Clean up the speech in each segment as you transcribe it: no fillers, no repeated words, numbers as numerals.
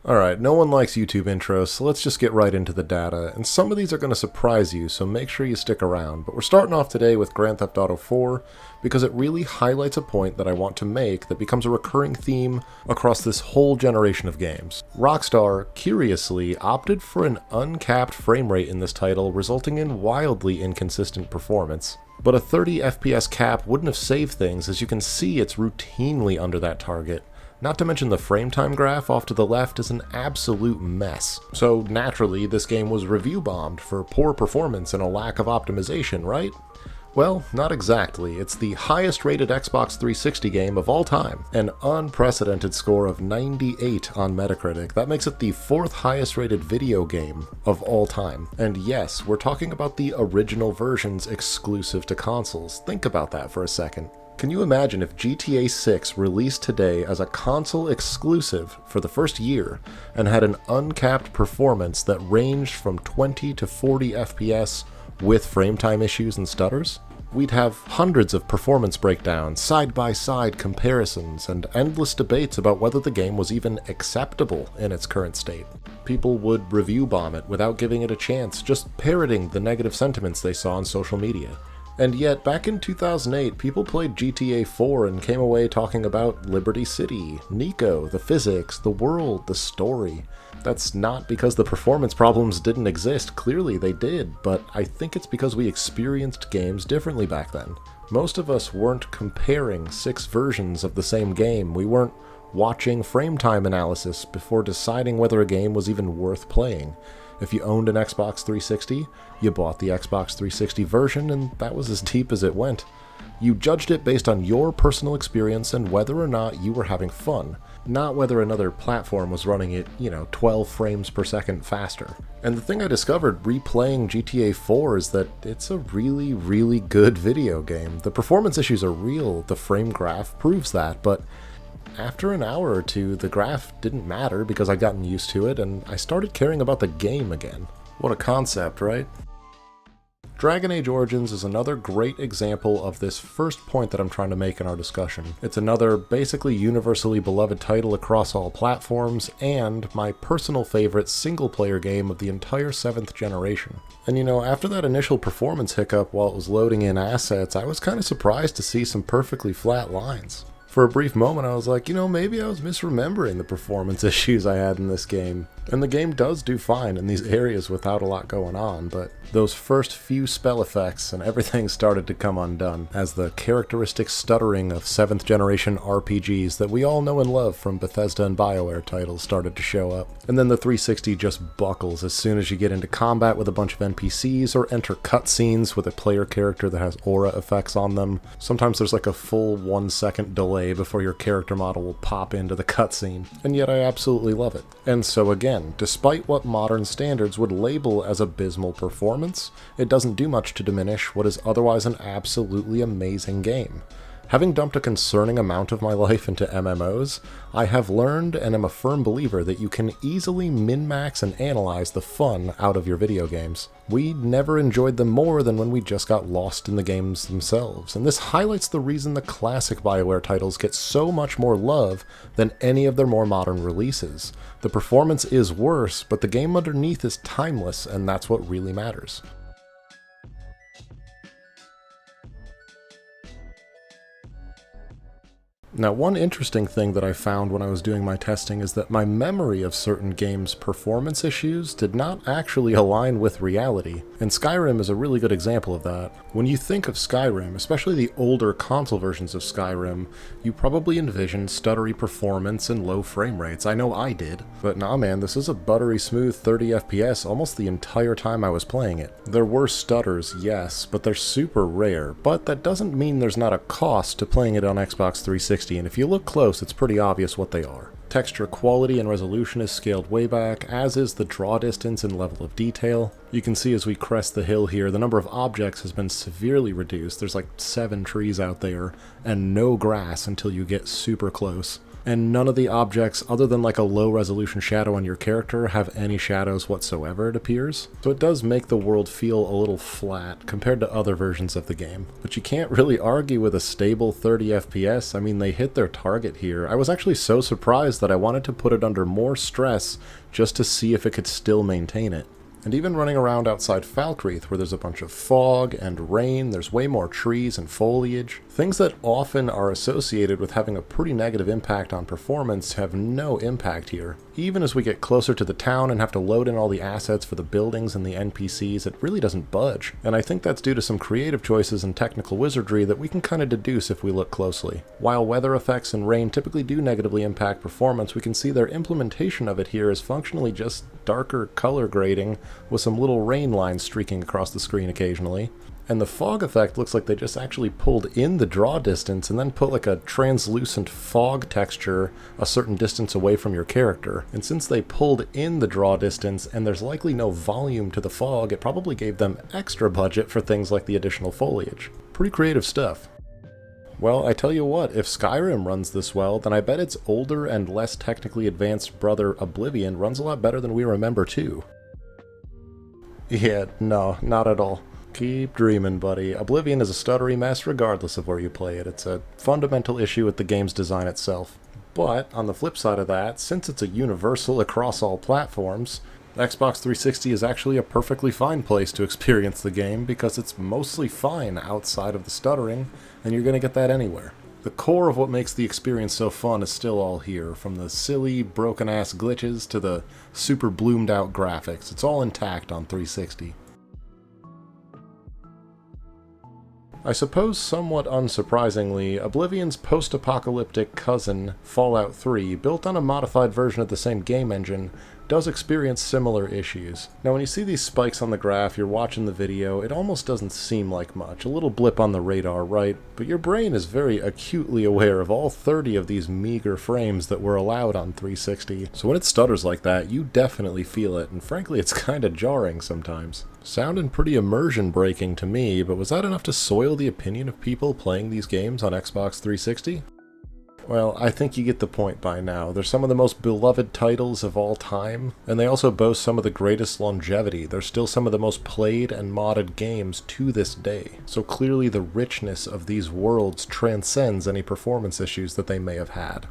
Alright, no one likes YouTube intros, so let's just get right into the data, and some of these are going to surprise you, so make sure you stick around. But we're starting off today with Grand Theft Auto 4, because it really highlights a point that I want to make that becomes a recurring theme across this whole generation of games. Rockstar, curiously, opted for an uncapped frame rate in this title, resulting in wildly inconsistent performance. But a 30 FPS cap wouldn't have saved things, as you can see it's routinely under that target. Not to mention the frame time graph off to the left is an absolute mess. So naturally, this game was review bombed for poor performance and a lack of optimization, right? Well, not exactly. It's the highest rated Xbox 360 game of all time, an unprecedented score of 98 on Metacritic. That makes it the fourth highest rated video game of all time. And yes, we're talking about the original versions exclusive to consoles. Think about that for a second. Can you imagine if GTA 6 released today as a console exclusive for the first year and had an uncapped performance that ranged from 20 to 40 FPS with frame time issues and stutters? We'd have hundreds of performance breakdowns, side-by-side comparisons, and endless debates about whether the game was even acceptable in its current state. People would review bomb it without giving it a chance, just parroting the negative sentiments they saw on social media. And yet, back in 2008, people played GTA 4 and came away talking about Liberty City, Nico, the physics, the world, the story. That's not because the performance problems didn't exist, clearly they did, but I think it's because we experienced games differently back then. Most of us weren't comparing 6 versions of the same game, we weren't watching frame time analysis before deciding whether a game was even worth playing. If you owned an Xbox 360, you bought the Xbox 360 version, and that was as deep as it went. You judged it based on your personal experience and whether or not you were having fun, not whether another platform was running it, 12 frames per second faster. And the thing I discovered replaying GTA 4 is that it's a really, really good video game. The performance issues are real, the frame graph proves that, but after an hour or two, the graph didn't matter because I'd gotten used to it, and I started caring about the game again. What a concept, right? Dragon Age Origins is another great example of this first point that I'm trying to make in our discussion. It's another basically universally beloved title across all platforms, and my personal favorite single-player game of the entire 7th generation. And after that initial performance hiccup while it was loading in assets, I was kind of surprised to see some perfectly flat lines. For a brief moment, I was like, maybe I was misremembering the performance issues I had in this game. And the game does do fine in these areas without a lot going on, but those first few spell effects and everything started to come undone, as the characteristic stuttering of 7th generation RPGs that we all know and love from Bethesda and BioWare titles started to show up. And then the 360 just buckles as soon as you get into combat with a bunch of NPCs or enter cutscenes with a player character that has aura effects on them. Sometimes there's like a full 1-second delay before your character model will pop into the cutscene, and yet I absolutely love it. And so again, despite what modern standards would label as abysmal performance, it doesn't do much to diminish what is otherwise an absolutely amazing game. Having dumped a concerning amount of my life into MMOs, I have learned and am a firm believer that you can easily min-max and analyze the fun out of your video games. We never enjoyed them more than when we just got lost in the games themselves, and this highlights the reason the classic BioWare titles get so much more love than any of their more modern releases. The performance is worse, but the game underneath is timeless, and that's what really matters. Now, one interesting thing that I found when I was doing my testing is that my memory of certain games' performance issues did not actually align with reality, and Skyrim is a really good example of that. When you think of Skyrim, especially the older console versions of Skyrim, you probably envision stuttery performance and low frame rates. I know I did. But nah man, this is a buttery smooth 30 FPS almost the entire time I was playing it. There were stutters, yes, but they're super rare, but that doesn't mean there's not a cost to playing it on Xbox 360. And if you look close, it's pretty obvious what they are. Texture quality and resolution is scaled way back, as is the draw distance and level of detail. You can see as we crest the hill here, the number of objects has been severely reduced. There's like 7 trees out there, and no grass until you get super close. And none of the objects, other than like a low resolution shadow on your character, have any shadows whatsoever, it appears. So it does make the world feel a little flat compared to other versions of the game. But you can't really argue with a stable 30 FPS. I mean, they hit their target here. I was actually so surprised that I wanted to put it under more stress just to see if it could still maintain it. And even running around outside Falkreath, where there's a bunch of fog and rain, there's way more trees and foliage. Things that often are associated with having a pretty negative impact on performance have no impact here. Even as we get closer to the town and have to load in all the assets for the buildings and the NPCs, it really doesn't budge. And I think that's due to some creative choices and technical wizardry that we can kind of deduce if we look closely. While weather effects and rain typically do negatively impact performance, we can see their implementation of it here is functionally just darker color grading with some little rain lines streaking across the screen occasionally. And the fog effect looks like they just actually pulled in the draw distance and then put like a translucent fog texture a certain distance away from your character. And since they pulled in the draw distance and there's likely no volume to the fog, it probably gave them extra budget for things like the additional foliage. Pretty creative stuff. Well, I tell you what, if Skyrim runs this well, then I bet its older and less technically advanced brother Oblivion runs a lot better than we remember too. Yeah, no, not at all. Keep dreaming, buddy. Oblivion is a stuttery mess regardless of where you play it. It's a fundamental issue with the game's design itself. But, on the flip side of that, since it's a universal across all platforms, Xbox 360 is actually a perfectly fine place to experience the game because it's mostly fine outside of the stuttering, and you're going to get that anywhere. The core of what makes the experience so fun is still all here, from the silly, broken-ass glitches to the super bloomed-out graphics. It's all intact on 360. I suppose somewhat unsurprisingly, Oblivion's post-apocalyptic cousin, Fallout 3, built on a modified version of the same game engine, does experience similar issues. Now when you see these spikes on the graph, you're watching the video, it almost doesn't seem like much. A little blip on the radar, right? But your brain is very acutely aware of all 30 of these meager frames that were allowed on 360. So when it stutters like that, you definitely feel it, and frankly it's kinda jarring sometimes. Sounding pretty immersion-breaking to me, but was that enough to soil the opinion of people playing these games on Xbox 360? Well, I think you get the point by now. They're some of the most beloved titles of all time, and they also boast some of the greatest longevity. They're still some of the most played and modded games to this day. So clearly the richness of these worlds transcends any performance issues that they may have had.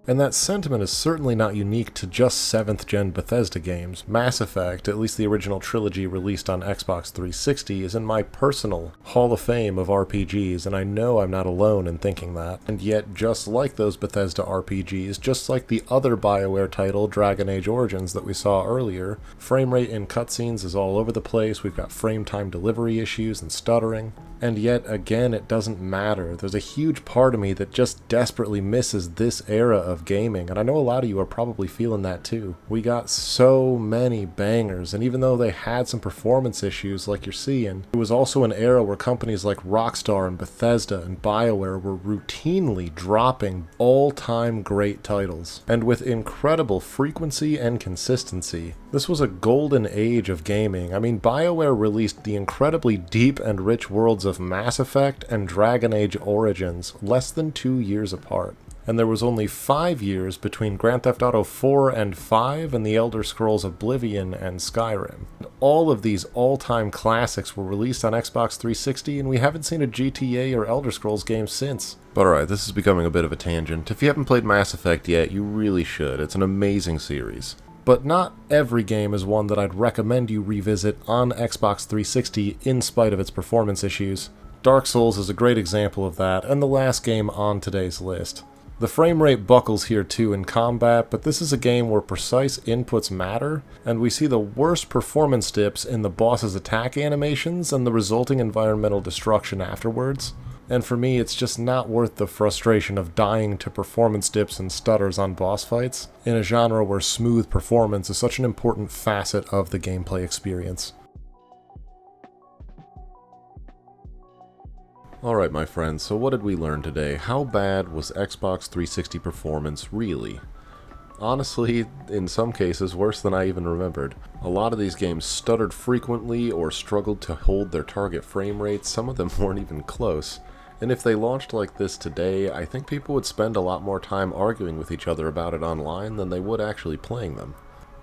And that sentiment is certainly not unique to just 7th gen Bethesda games. Mass Effect, at least the original trilogy released on Xbox 360, is in my personal Hall of Fame of RPGs, and I know I'm not alone in thinking that. And yet, just like those Bethesda RPGs, just like the other BioWare title, Dragon Age Origins, that we saw earlier, frame rate in cutscenes is all over the place, we've got frame time delivery issues and stuttering. And yet, again, it doesn't matter. There's a huge part of me that just desperately misses this era of gaming, and I know a lot of you are probably feeling that too. We got so many bangers, and even though they had some performance issues like you're seeing, it was also an era where companies like Rockstar and Bethesda and BioWare were routinely dropping all-time great titles, and with incredible frequency and consistency. This was a golden age of gaming. I mean, BioWare released the incredibly deep and rich worlds of Mass Effect and Dragon Age Origins less than 2 years apart. And there was only 5 years between Grand Theft Auto 4 and 5 and The Elder Scrolls Oblivion and Skyrim. All of these all-time classics were released on Xbox 360, and we haven't seen a GTA or Elder Scrolls game since. But alright, this is becoming a bit of a tangent. If you haven't played Mass Effect yet, you really should. It's an amazing series. But not every game is one that I'd recommend you revisit on Xbox 360 in spite of its performance issues. Dark Souls is a great example of that, and the last game on today's list. The frame rate buckles here too in combat, but this is a game where precise inputs matter, and we see the worst performance dips in the boss's attack animations and the resulting environmental destruction afterwards. And for me, it's just not worth the frustration of dying to performance dips and stutters on boss fights, in a genre where smooth performance is such an important facet of the gameplay experience. Alright my friends, so what did we learn today? How bad was Xbox 360 performance really? Honestly, in some cases, worse than I even remembered. A lot of these games stuttered frequently or struggled to hold their target frame rates, some of them weren't even close. And if they launched like this today, I think people would spend a lot more time arguing with each other about it online than they would actually playing them.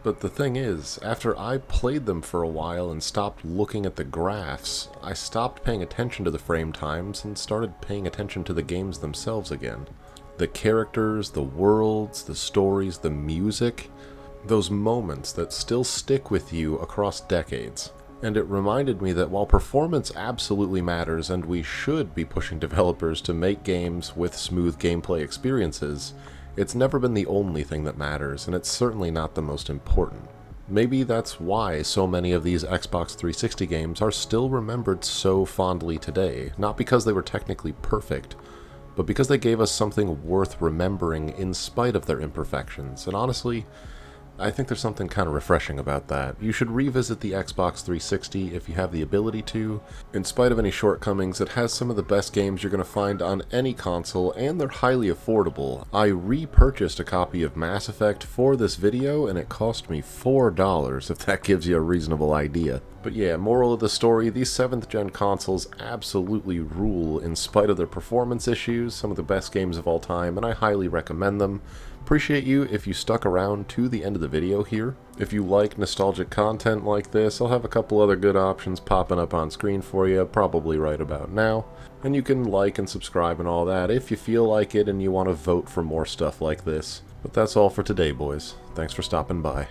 But the thing is, after I played them for a while and stopped looking at the graphs, I stopped paying attention to the frame times and started paying attention to the games themselves again. The characters, the worlds, the stories, the music, those moments that still stick with you across decades. And it reminded me that while performance absolutely matters and we should be pushing developers to make games with smooth gameplay experiences, it's never been the only thing that matters, and it's certainly not the most important. Maybe that's why so many of these Xbox 360 games are still remembered so fondly today, not because they were technically perfect, but because they gave us something worth remembering in spite of their imperfections, and honestly, I think there's something kind of refreshing about that. You should revisit the Xbox 360 if you have the ability to. In spite of any shortcomings, it has some of the best games you're going to find on any console, and they're highly affordable. I repurchased a copy of Mass Effect for this video, and it cost me $4, if that gives you a reasonable idea. But yeah, moral of the story, these 7th gen consoles absolutely rule in spite of their performance issues, some of the best games of all time, and I highly recommend them. Appreciate you if you stuck around to the end of the video here. If you like nostalgic content like this, I'll have a couple other good options popping up on screen for you, probably right about now. And you can like and subscribe and all that if you feel like it and you want to vote for more stuff like this. But that's all for today, boys. Thanks for stopping by.